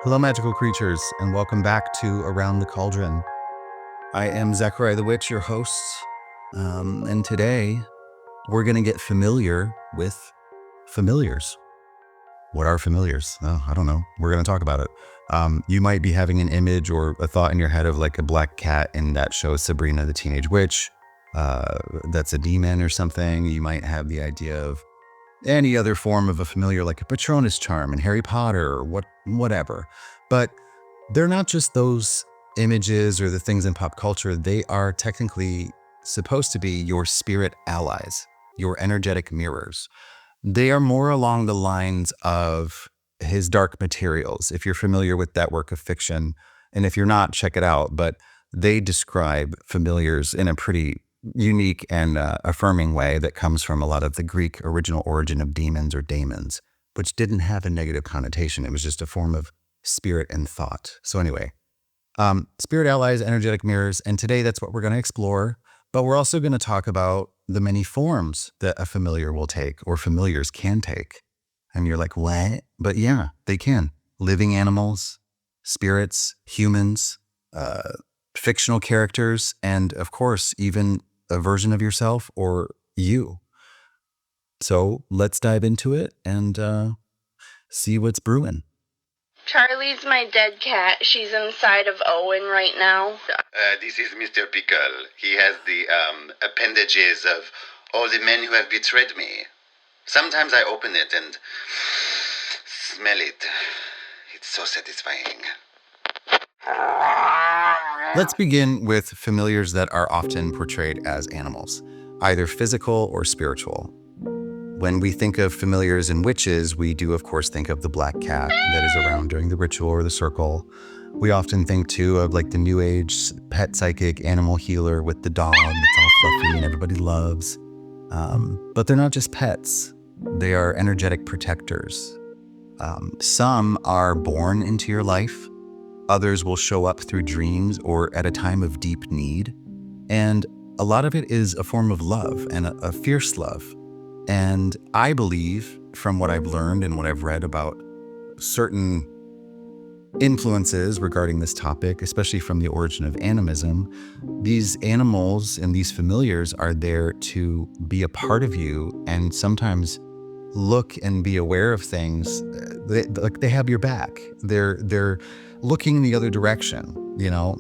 Hello, magical creatures, and welcome back to Around the Cauldron. I am Zachariah the Witch, your host, and today we're going to get familiar with familiars. What are familiars? Oh, I don't know. We're going to talk about it. You might be having an image or a thought in your head of like a black cat in that show Sabrina the Teenage Witch. That's a demon or something. You might have the idea of any other form of a familiar like a Patronus charm in Harry Potter or whatever. But they're not just those images or the things in pop culture. They are technically supposed to be your spirit allies, your energetic mirrors. They are more along the lines of his Dark Materials, if you're familiar with that work of fiction. And if you're not, check it out. But they describe familiars in a pretty unique and affirming way that comes from a lot of the Greek original origin of demons or daemons, which didn't have a negative connotation. It was just a form of spirit and thought. So anyway, spirit allies, energetic mirrors, and today that's what we're going to explore. But we're also going to talk about the many forms that a familiar will take or familiars can take. And you're like, what? But yeah, they can. Living animals, spirits, humans, fictional characters, and of course, even a version of yourself or you. So let's dive into it and see what's brewing. Charlie's my dead cat. She's inside of Owen right now. This is Mr. Pickle. He has the appendages of all the men who have betrayed me. Sometimes I open it and smell it. It's so satisfying. Let's begin with familiars that are often portrayed as animals, either physical or spiritual. When we think of familiars and witches, we do, of course, think of the black cat that is around during the ritual or the circle. We often think, too, of like the new age pet psychic animal healer with the dog that's all fluffy and everybody loves. But they're not just pets. They are energetic protectors. Some are born into your life. Others will show up through dreams or at a time of deep need. And a lot of it is a form of love and a fierce love. And I believe, from what I've learned and what I've read about certain influences regarding this topic, especially from the origin of animism, these animals and these familiars are there to be a part of you and sometimes look and be aware of things. They have your back. They're looking the other direction,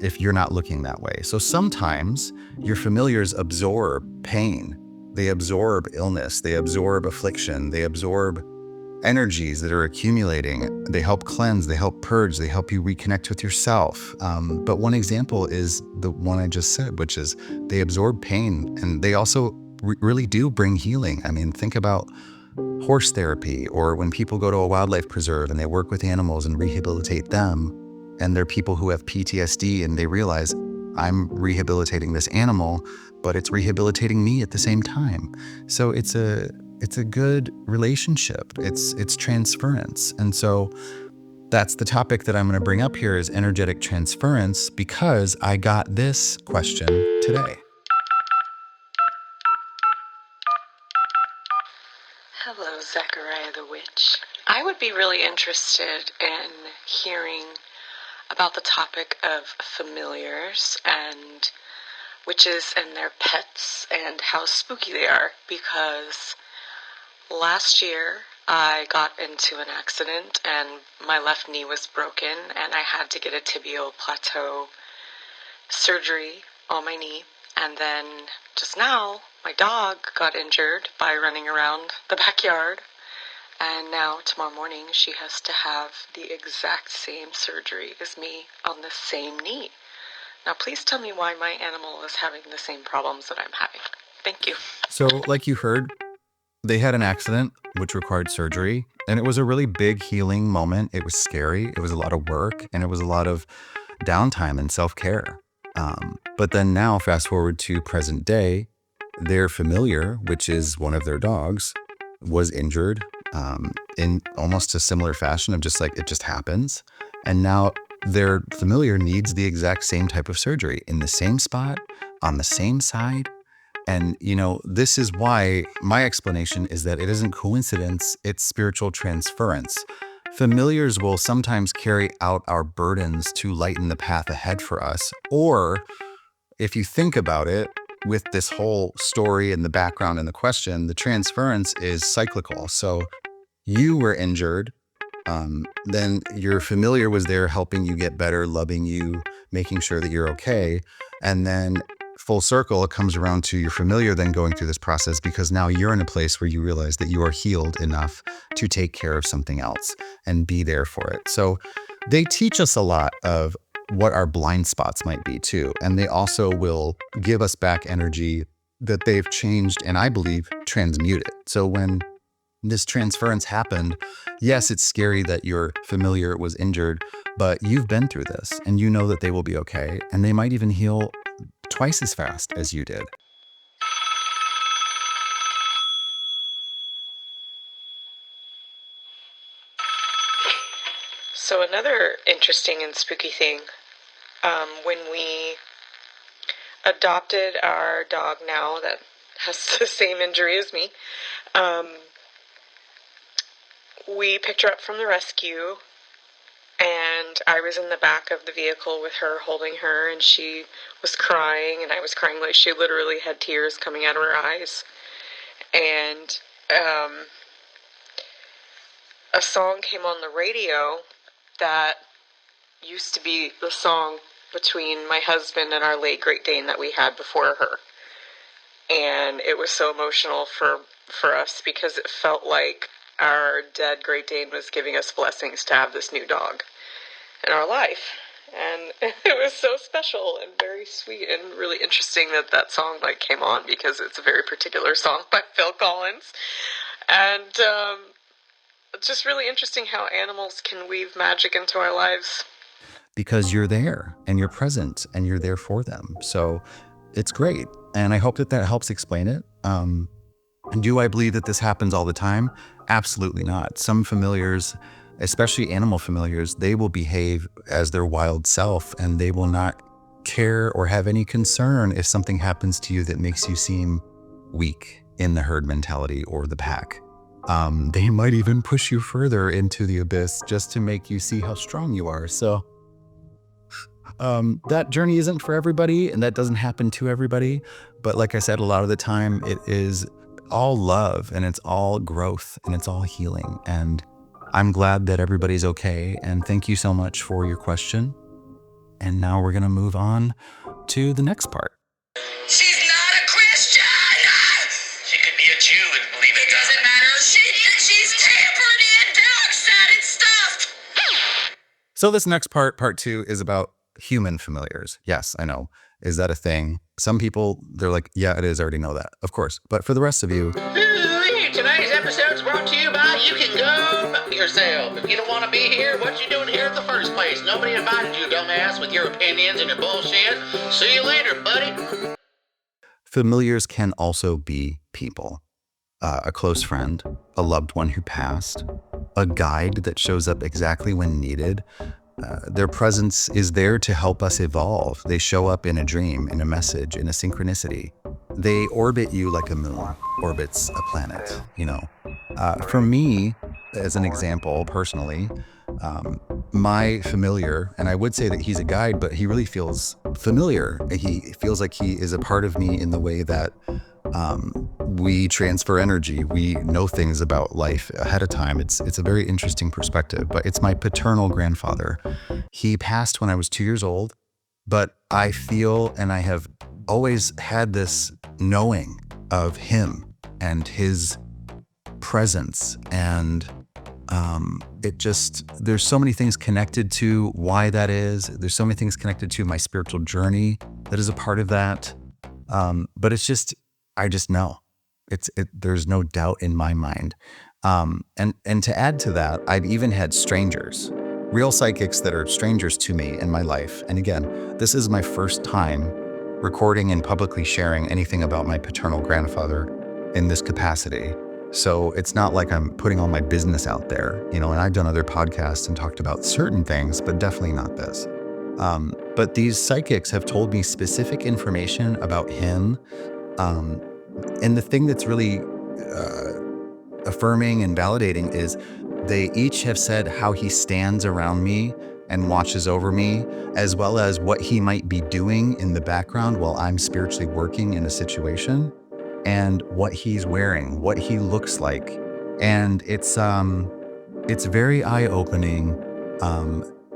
if you're not looking that way. So sometimes your familiars absorb pain. They absorb illness. They absorb affliction. They absorb energies that are accumulating. They help cleanse. They help purge. They help you reconnect with yourself. But one example is the one I just said, which is they absorb pain, and they also really do bring healing. I mean, think about horse therapy, or when people go to a wildlife preserve and they work with animals and rehabilitate them, and they're people who have PTSD and they realize, I'm rehabilitating this animal, but it's rehabilitating me at the same time. So it's a good relationship. It's transference. And so that's the topic that I'm going to bring up here is energetic transference, because I got this question today. Hello, Zachariah the Witch. I would be really interested in hearing about the topic of familiars and witches and their pets and how spooky they are, because last year I got into an accident and my left knee was broken and I had to get a tibial plateau surgery on my knee. And then just now, my dog got injured by running around the backyard. And now, tomorrow morning, she has to have the exact same surgery as me on the same knee. Now, please tell me why my animal is having the same problems that I'm having. Thank you. So, like you heard, they had an accident which required surgery, and it was a really big healing moment. It was scary. It was a lot of work, and it was a lot of downtime and self-care. But then now, fast forward to present day, their familiar, which is one of their dogs, was injured in almost a similar fashion of just like it just happens. And now their familiar needs the exact same type of surgery in the same spot, on the same side. And, this is why my explanation is that it isn't coincidence, it's spiritual transference. Familiars will sometimes carry out our burdens to lighten the path ahead for us. Or if you think about it, with this whole story and the background and the question, the transference is cyclical. So you were injured, then your familiar was there helping you get better, loving you, making sure that you're okay. And then full circle, it comes around to your familiar then going through this process, because now you're in a place where you realize that you are healed enough to take care of something else and be there for it. So they teach us a lot of what our blind spots might be too. And they also will give us back energy that they've changed and, I believe, transmuted. So when this transference happened, yes, it's scary that your familiar was injured, but you've been through this and you know that they will be okay. And they might even heal twice as fast as you did. So another interesting and spooky thing, when we adopted our dog now that has the same injury as me, we picked her up from the rescue, and I was in the back of the vehicle with her, holding her, and she was crying, and I was crying. Like, she literally had tears coming out of her eyes. And a song came on the radio that used to be the song between my husband and our late Great Dane that we had before her. And it was so emotional for us, because it felt like our dead Great Dane was giving us blessings to have this new dog in our life. And it was so special and very sweet, and really interesting that that song came on, because it's a very particular song by Phil Collins. And it's just really interesting how animals can weave magic into our lives. Because you're there and you're present and you're there for them. So it's great. And I hope that helps explain it. And do I believe that this happens all the time? Absolutely not. Some familiars, especially animal familiars, they will behave as their wild self, and they will not care or have any concern if something happens to you that makes you seem weak in the herd mentality or the pack. They might even push you further into the abyss just to make you see how strong you are. So that journey isn't for everybody, and that doesn't happen to everybody. But like I said, a lot of the time it is all love, and it's all growth, and it's all healing. And I'm glad that everybody's okay. And thank you so much for your question. And now we're going to move on to the next part. She's not a Christian! She could be a Jew and believe in It God. doesn't matter. She's tampered in dark-sided stuff! So this next part 2, is about human familiars. Yes, I know. Is that a thing? Some people, they're like, yeah, it is. I already know that. Of course. But for the rest of you, Today's episode is brought to you by You Can Go F Yourself. If you don't want to be here, what you doing here in the first place? Nobody invited you, dumbass, with your opinions and your bullshit. See you later, buddy. familiars can also be people. A close friend, a loved one who passed, a guide that shows up exactly when needed. Their presence is there to help us evolve. They show up in a dream, in a message, in a synchronicity. They orbit you like a moon orbits a planet, For me, as an example, personally, my familiar, and I would say that he's a guide, but he really feels familiar. He feels like he is a part of me in the way that we transfer energy. We know things about life ahead of time. It's a very interesting perspective, but it's my paternal grandfather. He passed when I was 2 years old, but I feel, and I have always had this knowing of him and his presence, and there's so many things connected to why that is. There's so many things connected to my spiritual journey that is a part of that. But I just know. There's no doubt in my mind. And to add to that, I've even had strangers, real psychics that are strangers to me in my life. And again, this is my first time recording and publicly sharing anything about my paternal grandfather in this capacity. So it's not like I'm putting all my business out there, and I've done other podcasts and talked about certain things, but definitely not this. But these psychics have told me specific information about him. And the thing that's really affirming and validating is They each have said how he stands around me and watches over me, as well as what he might be doing in the background while I'm spiritually working in a situation, and what he's wearing, what he looks like. And it's very eye-opening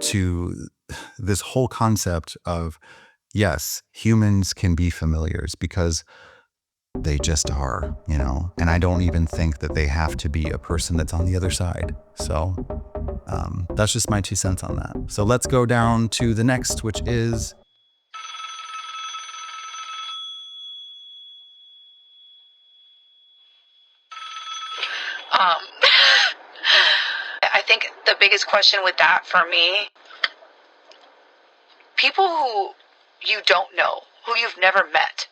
to this whole concept of, yes, humans can be familiars because they just are, and I don't even think that they have to be a person that's on the other side. So that's just my 2 cents on that. So let's go down to the next, which is I think the biggest question with that for me, people who you don't know, who you've never met,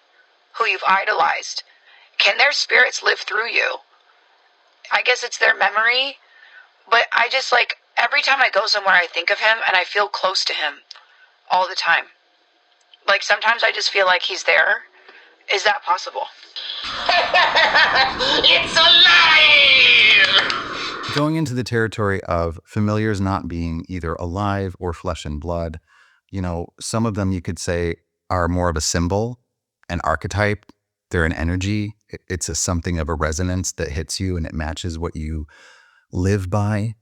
who you've idolized, can their spirits live through you? I guess it's their memory, but I just every time I go somewhere, I think of him and I feel close to him all the time. Sometimes I just feel like he's there. Is that possible? It's alive! going into the territory of familiars not being either alive or flesh and blood. Some of them you could say are more of a symbol, an archetype. They're an energy. It's something of a resonance that hits you and it matches what you live by.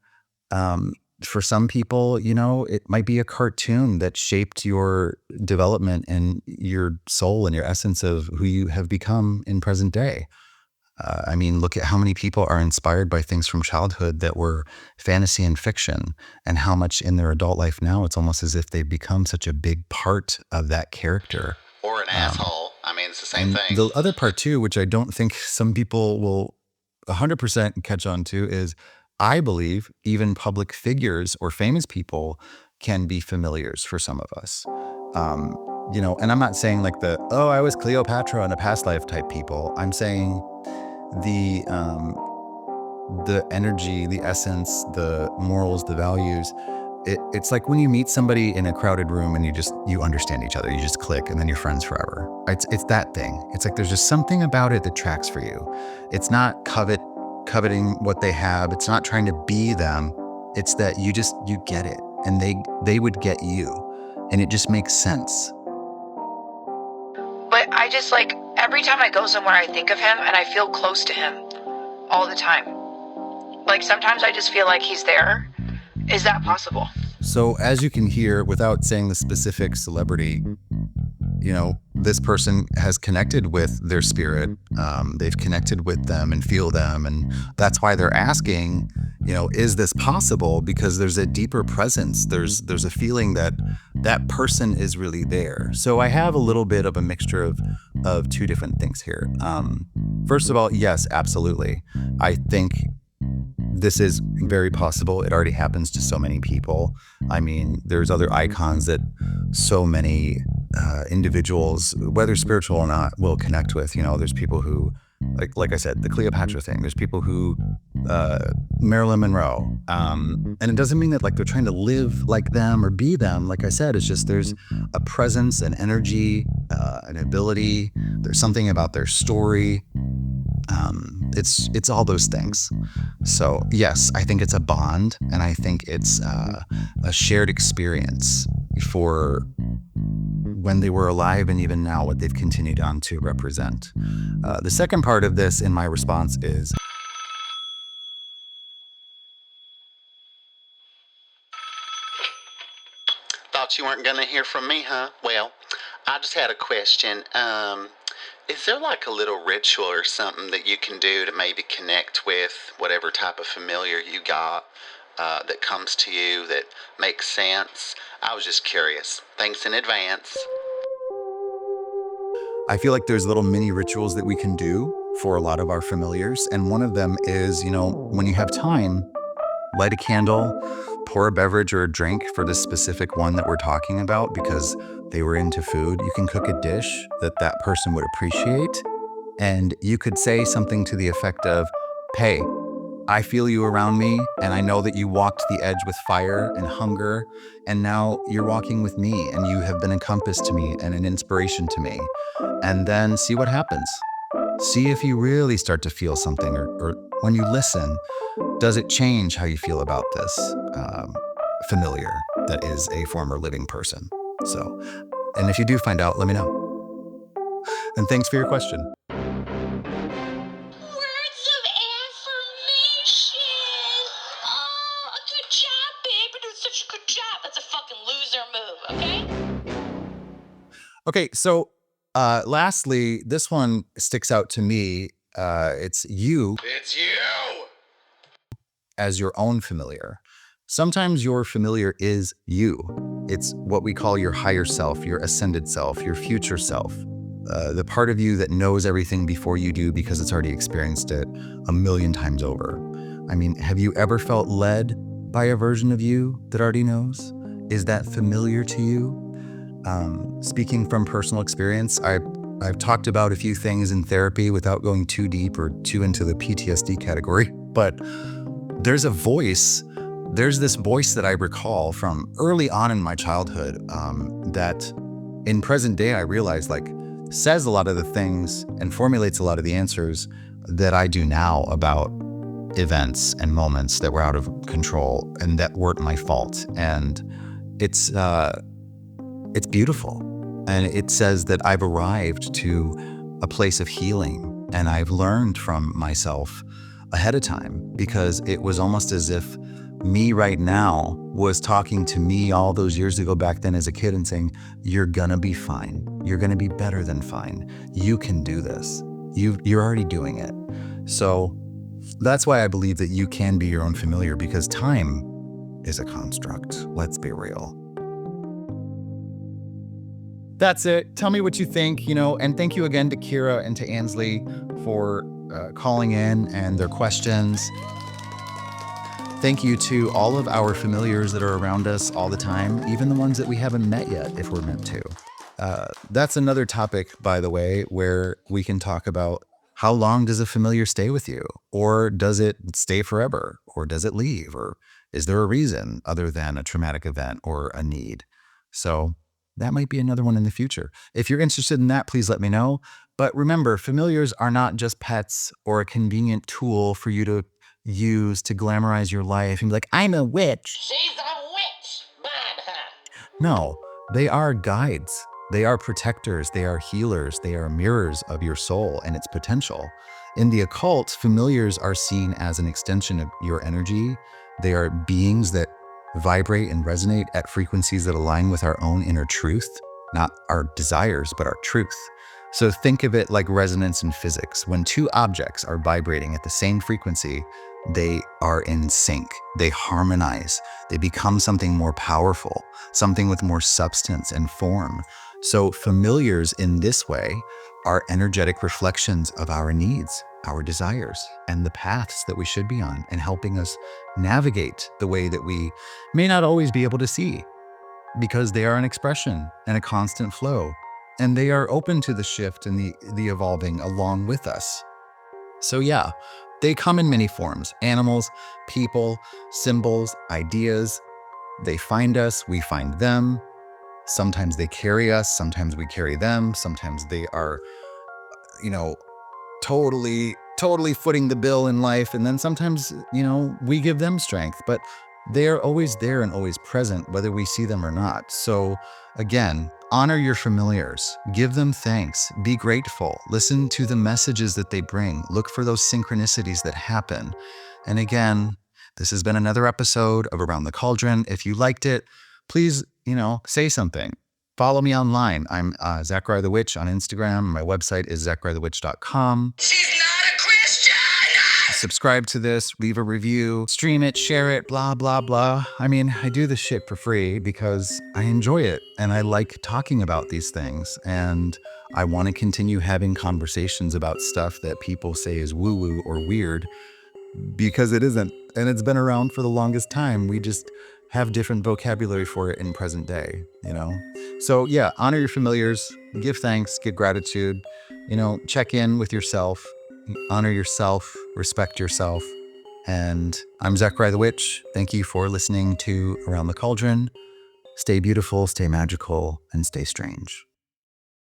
For some people, it might be a cartoon that shaped your development and your soul and your essence of who you have become in present day. Look at how many people are inspired by things from childhood that were fantasy and fiction, and how much in their adult life now, it's almost as if they've become such a big part of that character. Or an asshole. It's the same And thing. the other part too, which I don't think some people will 100% catch on to, is I believe even public figures or famous people can be familiars for some of us. And I'm not saying I was Cleopatra in a past life type people. I'm saying the energy, the essence, the morals, the values. It's like when you meet somebody in a crowded room and you understand each other, you just click and then you're friends forever. It's that thing. It's like there's just something about it that tracks for you. It's not coveting what they have. It's not trying to be them. It's that you get it, and they would get you, and it just makes sense. But I just every time I go somewhere, I think of him and I feel close to him all the time. Sometimes I just feel like he's there. Is that possible? So as you can hear, without saying the specific celebrity, this person has connected with their spirit. They've connected with them and feel them. And that's why they're asking, is this possible? Because there's a deeper presence. There's a feeling that that person is really there. So I have a little bit of a mixture of two different things here. First of all, yes, absolutely. I think this is very possible. It already happens to so many people. There's other icons that so many individuals, whether spiritual or not, will connect with. There's people who, like I said, the Cleopatra thing. There's people who, Marilyn Monroe. And it doesn't mean that they're trying to live like them or be them. Like I said, it's just there's a presence, an energy, an ability. There's something about their story. It's all those things. So yes, I think it's a bond, and I think it's a shared experience for when they were alive and even now what they've continued on to represent. The second part of this in my response is, Thought you weren't going to hear from me, huh? Well, I just had a question. Is there a little ritual or something that you can do to maybe connect with whatever type of familiar you got that comes to you that makes sense? I was just curious. Thanks in advance. I feel like there's little mini rituals that we can do for a lot of our familiars. And one of them is, when you have time, light a candle, pour a beverage or a drink for the specific one that we're talking about because they were into food. You can cook a dish that person would appreciate. And you could say something to the effect of, hey, I feel you around me, and I know that you walked the edge with fire and hunger, and now you're walking with me, and you have been a compass to me and an inspiration to me. And then see what happens. See if you really start to feel something or When you listen, does it change how you feel about this familiar that is a former living person? So, and if you do find out, let me know. And thanks for your question. Words of affirmation. Oh, good job, babe. You're doing such a good job. That's a fucking loser move, okay? Okay, so lastly, this one sticks out to me. It's you It's you! as your own familiar. Sometimes your familiar is you. It's what we call your higher self, your ascended self, your future self. The part of you that knows everything before you do because it's already experienced it a million times over. I mean, have you ever felt led by a version of you that already knows? Is that familiar to you? Speaking from personal experience, I've talked about a few things in therapy without going too deep or too into the PTSD category, but there's this voice that I recall from early on in my childhood that in present day I realize says a lot of the things and formulates a lot of the answers that I do now about events and moments that were out of control and that weren't my fault. And it's beautiful. And it says that I've arrived to a place of healing and I've learned from myself ahead of time, because it was almost as if me right now was talking to me all those years ago back then as a kid and saying, you're gonna be fine. You're gonna be better than fine. You can do this. You're already doing it. So that's why I believe that you can be your own familiar, because time is a construct. Let's be real. That's it. Tell me what you think, and thank you again to Kira and to Ansley for calling in and their questions. Thank you to all of our familiars that are around us all the time, even the ones that we haven't met yet, if we're meant to. That's another topic, by the way, where we can talk about how long does a familiar stay with you? Or does it stay forever? Or does it leave? Or is there a reason other than a traumatic event or a need? So that might be another one in the future. If you're interested in that, please let me know. But remember, familiars are not just pets or a convenient tool for you to use to glamorize your life and be like, I'm a witch. She's a witch! Bob, huh? No, they are guides. They are protectors. They are healers. They are mirrors of your soul and its potential. In the occult, familiars are seen as an extension of your energy. They are beings that vibrate and resonate at frequencies that align with our own inner truth, not our desires, but our truth. So think of it like resonance in physics. When two objects are vibrating at the same frequency, they are in sync. They harmonize. They become something more powerful, something with more substance and form. So familiars in this way are energetic reflections of our needs, our desires, and the paths that we should be on, and helping us navigate the way that we may not always be able to see, because they are an expression and a constant flow, and they are open to the shift and the evolving along with us. So yeah, they come in many forms: animals, people, symbols, ideas. They find us, we find them. Sometimes they carry us, sometimes we carry them. Sometimes they are, totally footing the bill in life. And then sometimes, we give them strength, but they are always there and always present, whether we see them or not. So again, honor your familiars, give them thanks, be grateful, listen to the messages that they bring, look for those synchronicities that happen. And again, this has been another episode of Around the Cauldron. If you liked it, please, say something. Follow me online. I'm Zachariah the Witch on Instagram. My website is zachariahthewitch.com. She's not a Christian! Subscribe to this, leave a review, stream it, share it, blah, blah, blah. I mean, I do this shit for free because I enjoy it and I like talking about these things. And I want to continue having conversations about stuff that people say is woo-woo or weird, because it isn't. And it's been around for the longest time. We just have different vocabulary for it in present day, So yeah, honor your familiars, give thanks, give gratitude, check in with yourself, honor yourself, respect yourself. And I'm Zachariah the Witch. Thank you for listening to Around the Cauldron. Stay beautiful, stay magical, and stay strange.